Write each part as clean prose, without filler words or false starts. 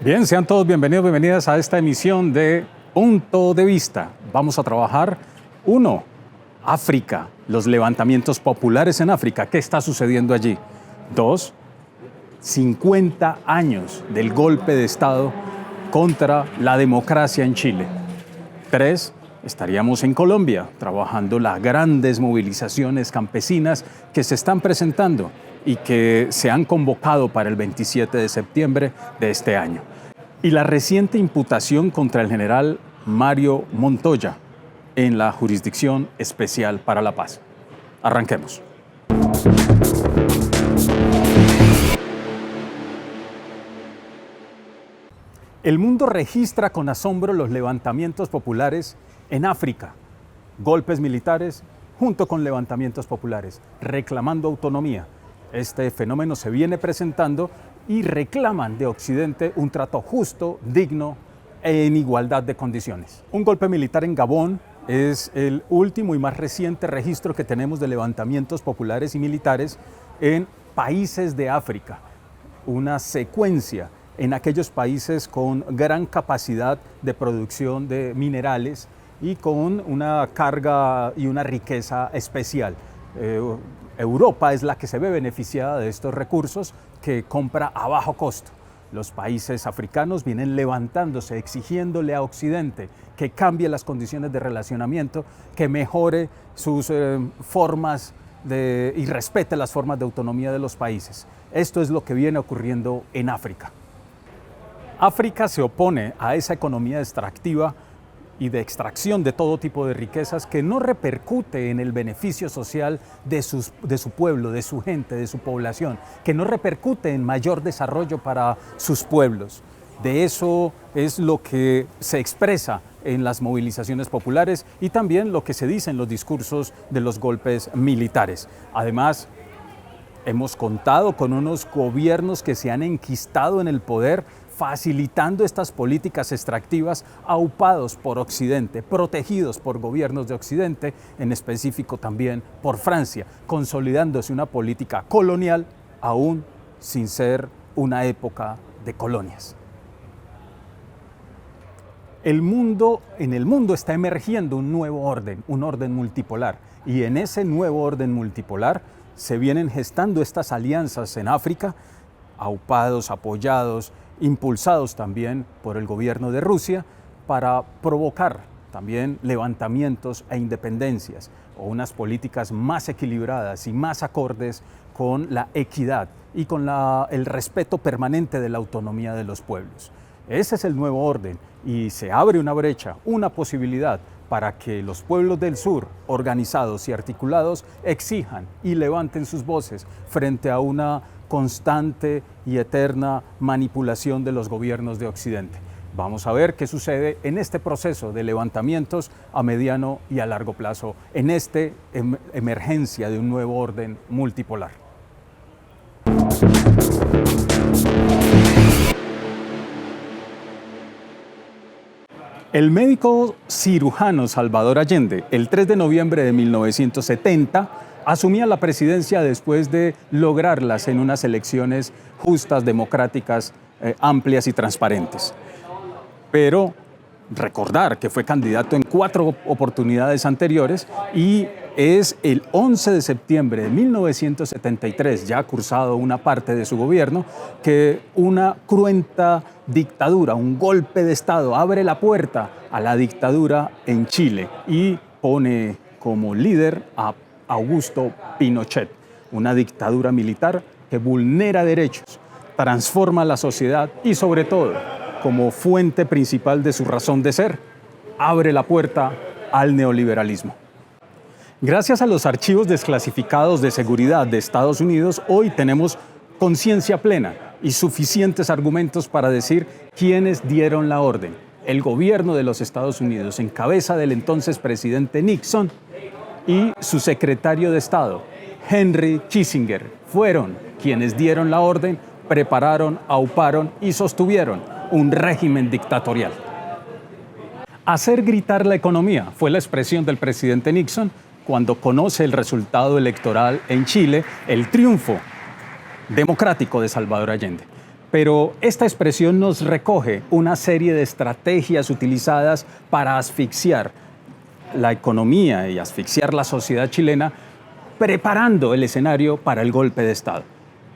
Bien, sean todos bienvenidos, bienvenidas a esta emisión de Punto de Vista. Vamos a trabajar, uno, África, los levantamientos populares en África, ¿qué está sucediendo allí? Dos, 50 años del golpe de Estado contra la democracia en Chile. Tres, estaríamos en Colombia trabajando las grandes movilizaciones campesinas que se están presentando y que se han convocado para el 27 de septiembre de este año. Y la reciente imputación contra el general Mario Montoya en la Jurisdicción Especial para la Paz. Arranquemos. El mundo registra con asombro los levantamientos populares en África, golpes militares junto con levantamientos populares, reclamando autonomía. Este fenómeno se viene presentando y reclaman de Occidente un trato justo, digno e en igualdad de condiciones. Un golpe militar en Gabón es el último y más reciente registro que tenemos de levantamientos populares y militares en países de África. Una secuencia en aquellos países con gran capacidad de producción de minerales y con una carga y una riqueza especial. Europa es la que se ve beneficiada de estos recursos que compra a bajo costo. Los países africanos vienen levantándose, exigiéndole a Occidente que cambie las condiciones de relacionamiento, que mejore sus formas y respete las formas de autonomía de los países. Esto es lo que viene ocurriendo en África. África se opone a esa economía extractiva y de extracción de todo tipo de riquezas que no repercute en el beneficio social de su pueblo, de su gente, de su población, que no repercute en mayor desarrollo para sus pueblos. De eso es lo que se expresa en las movilizaciones populares y también lo que se dice en los discursos de los golpes militares. Además, hemos contado con unos gobiernos que se han enquistado en el poder, facilitando estas políticas extractivas aupados por Occidente, protegidos por gobiernos de Occidente, en específico también por Francia, consolidándose una política colonial aún sin ser una época de colonias. En el mundo está emergiendo un nuevo orden, un orden multipolar, y en ese nuevo orden multipolar se vienen gestando estas alianzas en África, aupados, apoyados, impulsados también por el gobierno de Rusia para provocar también levantamientos e independencias o unas políticas más equilibradas y más acordes con la equidad y con el respeto permanente de la autonomía de los pueblos. Ese es el nuevo orden y se abre una brecha, una posibilidad para que los pueblos del sur, organizados y articulados, exijan y levanten sus voces frente a una constante y eterna manipulación de los gobiernos de Occidente. Vamos a ver qué sucede en este proceso de levantamientos a mediano y a largo plazo, en esta emergencia de un nuevo orden multipolar. El médico cirujano Salvador Allende, el 3 de noviembre de 1970, asumía la presidencia después de lograrlas en unas elecciones justas, democráticas, amplias y transparentes. Pero recordar que fue candidato en 4 oportunidades anteriores y es el 11 de septiembre de 1973, ya cursado una parte de su gobierno, que una cruenta dictadura, un golpe de Estado, abre la puerta a la dictadura en Chile y pone como líder a Augusto Pinochet, una dictadura militar que vulnera derechos, transforma la sociedad y sobre todo, como fuente principal de su razón de ser, abre la puerta al neoliberalismo. Gracias a los archivos desclasificados de seguridad de Estados Unidos, hoy tenemos conciencia plena y suficientes argumentos para decir quiénes dieron la orden. El gobierno de los Estados Unidos, en cabeza del entonces presidente Nixon, y su secretario de Estado, Henry Kissinger, fueron quienes dieron la orden, prepararon, auparon y sostuvieron un régimen dictatorial. Hacer gritar la economía fue la expresión del presidente Nixon cuando conoce el resultado electoral en Chile, el triunfo democrático de Salvador Allende. Pero esta expresión nos recoge una serie de estrategias utilizadas para asfixiar la economía y asfixiar la sociedad chilena, preparando el escenario para el golpe de Estado.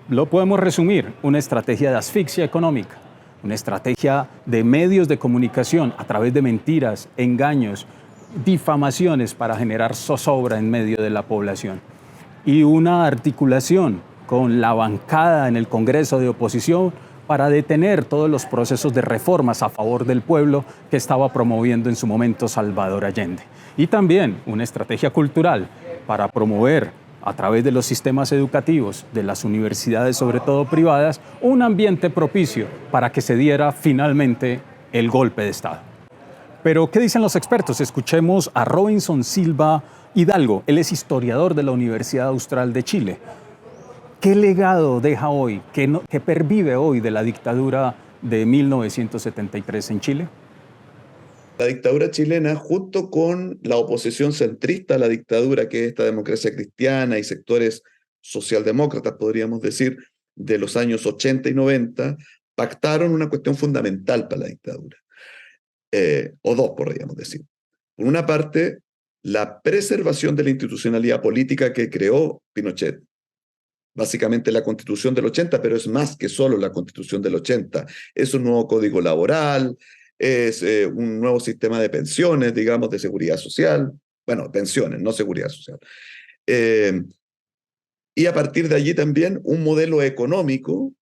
Lo podemos resumir, una estrategia de asfixia económica, una estrategia de medios de comunicación a través de mentiras, engaños, difamaciones para generar zozobra en medio de la población y una articulación con la bancada en el Congreso de oposición para detener todos los procesos de reformas a favor del pueblo que estaba promoviendo en su momento Salvador Allende. Y también una estrategia cultural para promover a través de los sistemas educativos, de las universidades, sobre todo privadas, un ambiente propicio para que se diera finalmente el golpe de Estado. Pero, ¿qué dicen los expertos? Escuchemos a Robinson Silva Hidalgo. Él es historiador de la Universidad Austral de Chile. ¿Qué legado deja hoy, qué pervive hoy de la dictadura de 1973 en Chile? La dictadura chilena, junto con la oposición centrista a la dictadura, que es esta democracia cristiana y sectores socialdemócratas, podríamos decir, de los años 80 y 90, pactaron una cuestión fundamental para la dictadura, o dos, podríamos decir. Por una parte, la preservación de la institucionalidad política que creó Pinochet, básicamente la Constitución del 80, pero es más que solo la Constitución del 80. Es un nuevo código laboral, es un nuevo sistema de pensiones, digamos, de seguridad social. Bueno, pensiones, no seguridad social. Y a partir de allí también un modelo económico,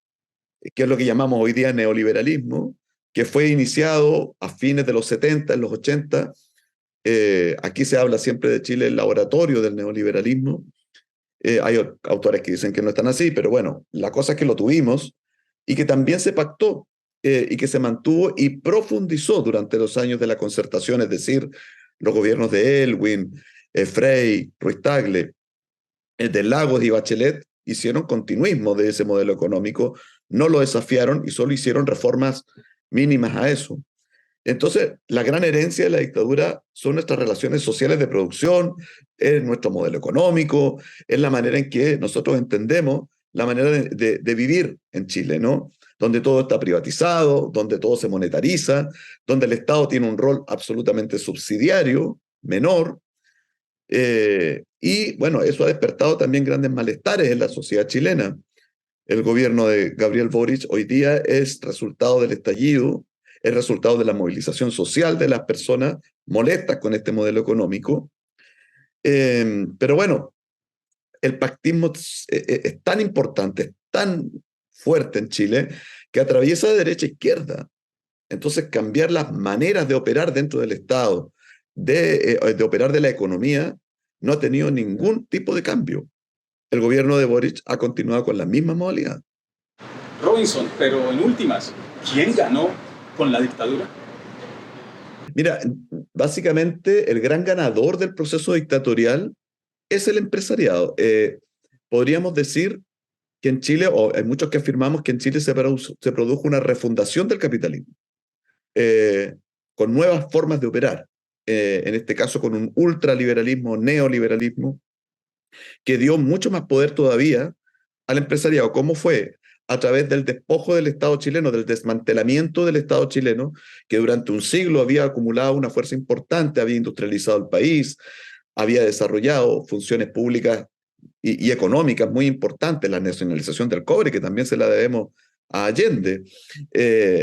que es lo que llamamos hoy día neoliberalismo, que fue iniciado a fines de los 70, en los 80. Aquí se habla siempre de Chile, el laboratorio del neoliberalismo. Hay autores que dicen que no están así, pero bueno, la cosa es que lo tuvimos y que también se pactó y que se mantuvo y profundizó durante los años de la concertación, es decir, los gobiernos de Elwin, Frey, Ruiz Tagle, de Lagos y Bachelet hicieron continuismo de ese modelo económico, no lo desafiaron y solo hicieron reformas mínimas a eso. Entonces, la gran herencia de la dictadura son nuestras relaciones sociales de producción, es nuestro modelo económico, es la manera en que nosotros entendemos la manera de vivir en Chile, ¿no? Donde todo está privatizado, donde todo se monetariza, donde el Estado tiene un rol absolutamente subsidiario, menor, y bueno, eso ha despertado también grandes malestares en la sociedad chilena. El gobierno de Gabriel Boric hoy día es resultado del estallido, es resultado de la movilización social de las personas molestas con este modelo económico. Pero bueno, el pactismo es tan importante, es tan fuerte en Chile, que atraviesa de derecha a izquierda. Entonces, cambiar las maneras de operar dentro del Estado, de operar de la economía, no ha tenido ningún tipo de cambio. El gobierno de Boric ha continuado con la misma modalidad. Robinson, pero en últimas, ¿quién ganó con la dictadura? Mira, básicamente el gran ganador del proceso dictatorial es el empresariado. Podríamos decir que en Chile, o hay muchos que afirmamos que en Chile se produjo una refundación del capitalismo, con nuevas formas de operar, en este caso con un ultraliberalismo, neoliberalismo, que dio mucho más poder todavía al empresariado. ¿Cómo fue? A través del despojo del Estado chileno, del desmantelamiento del Estado chileno, que durante un siglo había acumulado una fuerza importante, había industrializado el país, había desarrollado funciones públicas y económicas muy importantes, la nacionalización del cobre, que también se la debemos a Allende,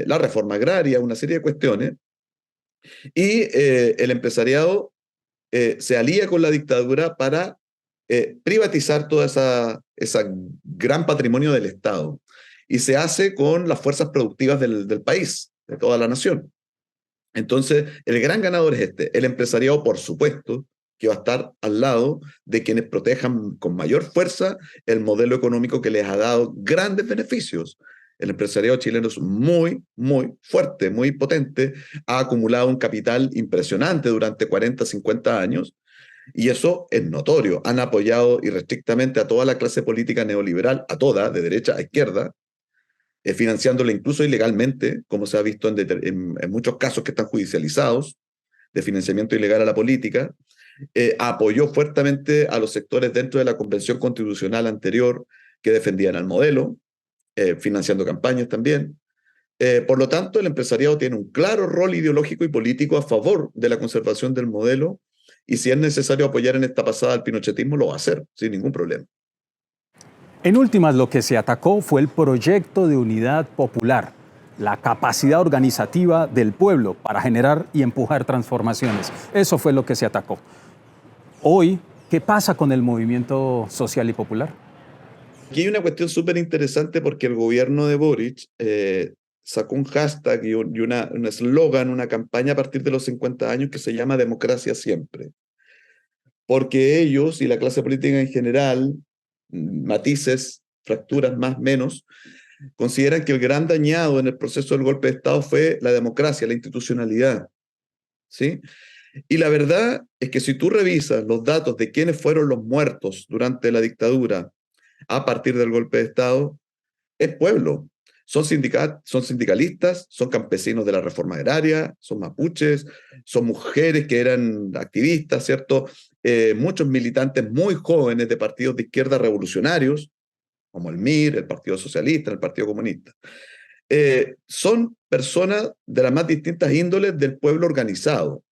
la reforma agraria, una serie de cuestiones, y el empresariado se alía con la dictadura para privatizar toda esa gran patrimonio del Estado, y se hace con las fuerzas productivas del país, de toda la nación. Entonces, el gran ganador es este, el empresariado, por supuesto, que va a estar al lado de quienes protejan con mayor fuerza el modelo económico que les ha dado grandes beneficios. El empresariado chileno es muy, muy fuerte, muy potente, ha acumulado un capital impresionante durante 40, 50 años, y eso es notorio. Han apoyado irrestrictamente a toda la clase política neoliberal, a toda, de derecha a izquierda, financiándola incluso ilegalmente, como se ha visto en muchos casos que están judicializados, de financiamiento ilegal a la política. Apoyó fuertemente a los sectores dentro de la Convención Constitucional anterior que defendían al modelo. financiando campañas también. Por lo tanto, el empresariado tiene un claro rol ideológico y político a favor de la conservación del modelo, y si es necesario apoyar en esta pasada al pinochetismo, lo va a hacer, sin ningún problema. En últimas, lo que se atacó fue el proyecto de unidad popular, la capacidad organizativa del pueblo para generar y empujar transformaciones. Eso fue lo que se atacó. Hoy, ¿qué pasa con el movimiento social y popular? Aquí hay una cuestión súper interesante porque el gobierno de Boric sacó un hashtag y un eslogan, una campaña a partir de los 50 años que se llama Democracia Siempre. Porque ellos y la clase política en general, matices, fracturas más, menos, consideran que el gran dañado en el proceso del golpe de Estado fue la democracia, la institucionalidad, ¿sí? Y la verdad es que si tú revisas los datos de quiénes fueron los muertos durante la dictadura a partir del golpe de Estado, es pueblo. Son sindicalistas, son campesinos de la reforma agraria, son mapuches, son mujeres que eran activistas, ¿cierto? Muchos militantes muy jóvenes de partidos de izquierda revolucionarios, como el MIR, el Partido Socialista, el Partido Comunista. Son personas de las más distintas índoles del pueblo organizado.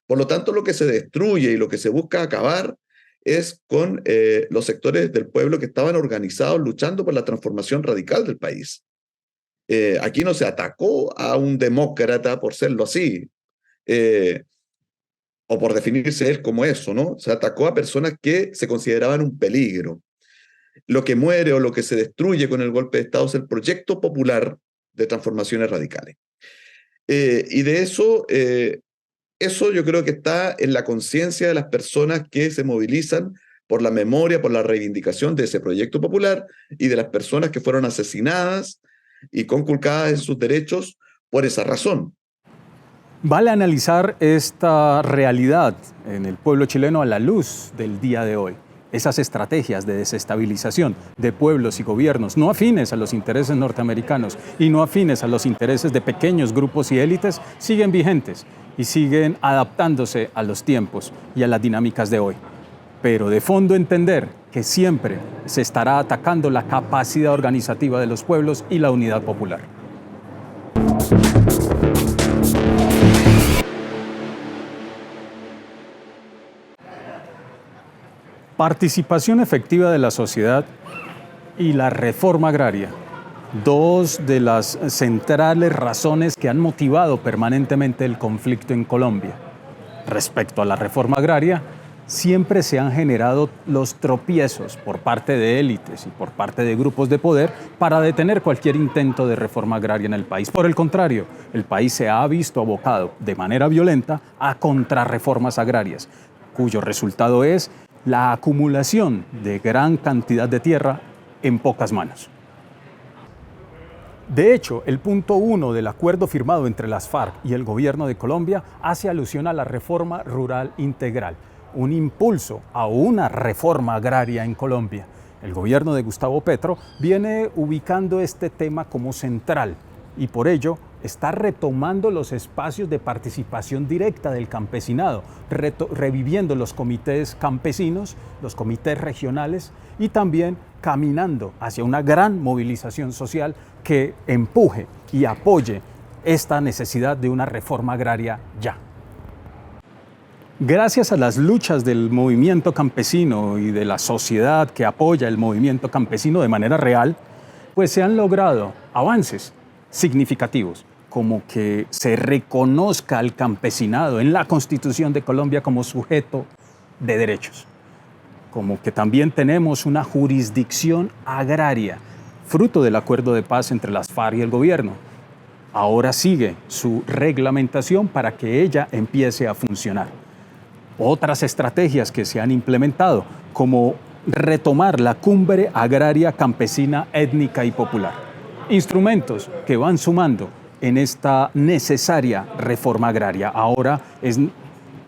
Por lo tanto, lo que se destruye y lo que se busca acabar es con los sectores del pueblo que estaban organizados luchando por la transformación radical del país. Aquí no se atacó a un demócrata por serlo así, o por definirse él como eso, ¿no? Se atacó a personas que se consideraban un peligro. Lo que muere o lo que se destruye con el golpe de Estado es el proyecto popular de transformaciones radicales. Y de eso, eso yo creo que está en la conciencia de las personas que se movilizan por la memoria, por la reivindicación de ese proyecto popular y de las personas que fueron asesinadas y conculcadas en sus derechos por esa razón. Vale analizar esta realidad en el pueblo chileno a la luz del día de hoy. Esas estrategias de desestabilización de pueblos y gobiernos no afines a los intereses norteamericanos y no afines a los intereses de pequeños grupos y élites siguen vigentes y siguen adaptándose a los tiempos y a las dinámicas de hoy. Pero de fondo entender que siempre se estará atacando la capacidad organizativa de los pueblos y la unidad popular. Participación efectiva de la sociedad y la reforma agraria, dos de las centrales razones que han motivado permanentemente el conflicto en Colombia. Respecto a la reforma agraria, siempre se han generado los tropiezos por parte de élites y por parte de grupos de poder para detener cualquier intento de reforma agraria en el país. Por el contrario, el país se ha visto abocado de manera violenta a contrarreformas agrarias, cuyo resultado es la acumulación de gran cantidad de tierra en pocas manos. De hecho, el punto 1 del acuerdo firmado entre las FARC y el gobierno de Colombia hace alusión a la reforma rural integral, un impulso a una reforma agraria en Colombia. El gobierno de Gustavo Petro viene ubicando este tema como central y por ello está retomando los espacios de participación directa del campesinado, reviviendo los comités campesinos, los comités regionales y también caminando hacia una gran movilización social que empuje y apoye esta necesidad de una reforma agraria ya. Gracias a las luchas del movimiento campesino y de la sociedad que apoya el movimiento campesino de manera real, pues se han logrado avances significativos, como que se reconozca al campesinado en la Constitución de Colombia como sujeto de derechos, como que también tenemos una jurisdicción agraria, fruto del acuerdo de paz entre las FARC y el gobierno. Ahora sigue su reglamentación para que ella empiece a funcionar. Otras estrategias que se han implementado, como retomar la cumbre agraria campesina étnica y popular. Instrumentos que van sumando en esta necesaria reforma agraria. Ahora es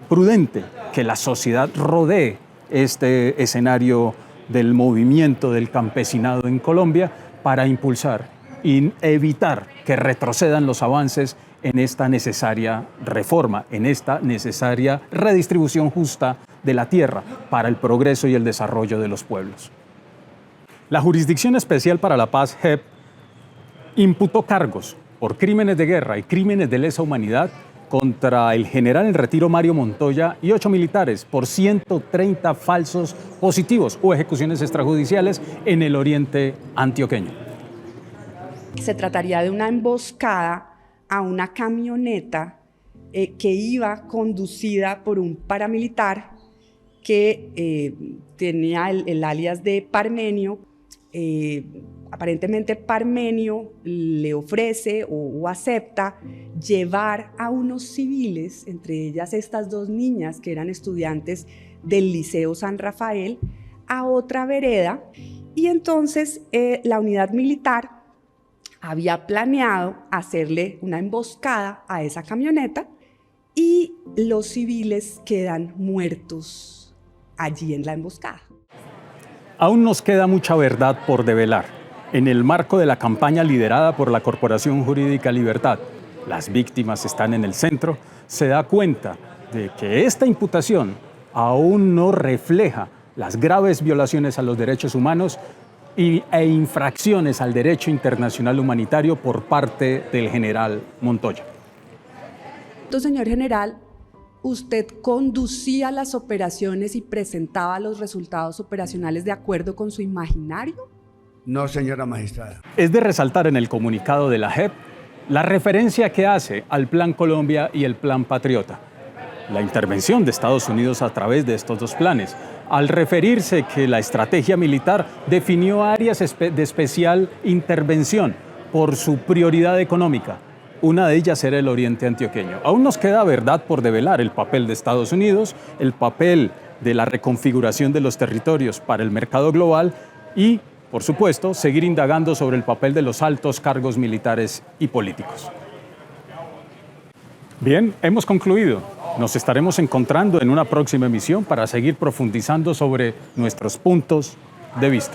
prudente que la sociedad rodee este escenario del movimiento del campesinado en Colombia para impulsar y evitar que retrocedan los avances en esta necesaria reforma, en esta necesaria redistribución justa de la tierra para el progreso y el desarrollo de los pueblos. La Jurisdicción Especial para la Paz, JEP, imputó cargos por crímenes de guerra y crímenes de lesa humanidad contra el general en retiro Mario Montoya y 8 militares por 130 falsos positivos o ejecuciones extrajudiciales en el oriente antioqueño. Se trataría de una emboscada a una camioneta que iba conducida por un paramilitar que tenía el alias de Parmenio. Aparentemente Parmenio le ofrece o acepta llevar a unos civiles, entre ellas estas 2 niñas que eran estudiantes del Liceo San Rafael, a otra vereda, y entonces la unidad militar había planeado hacerle una emboscada a esa camioneta y los civiles quedan muertos allí en la emboscada. Aún nos queda mucha verdad por develar. En el marco de la campaña liderada por la Corporación Jurídica Libertad, las víctimas están en el centro, se da cuenta de que esta imputación aún no refleja las graves violaciones a los derechos humanos e infracciones al derecho internacional humanitario por parte del general Montoya. Entonces, señor general, ¿usted conducía las operaciones y presentaba los resultados operacionales de acuerdo con su imaginario? No, señora magistrada. Es de resaltar en el comunicado de la JEP la referencia que hace al Plan Colombia y el Plan Patriota. La intervención de Estados Unidos a través de estos 2 planes, al referirse que la estrategia militar definió áreas de especial intervención por su prioridad económica. Una de ellas era el oriente antioqueño. Aún nos queda verdad por develar: el papel de Estados Unidos, el papel de la reconfiguración de los territorios para el mercado global y, por supuesto, seguir indagando sobre el papel de los altos cargos militares y políticos. Bien, hemos concluido. Nos estaremos encontrando en una próxima emisión para seguir profundizando sobre nuestros puntos de vista.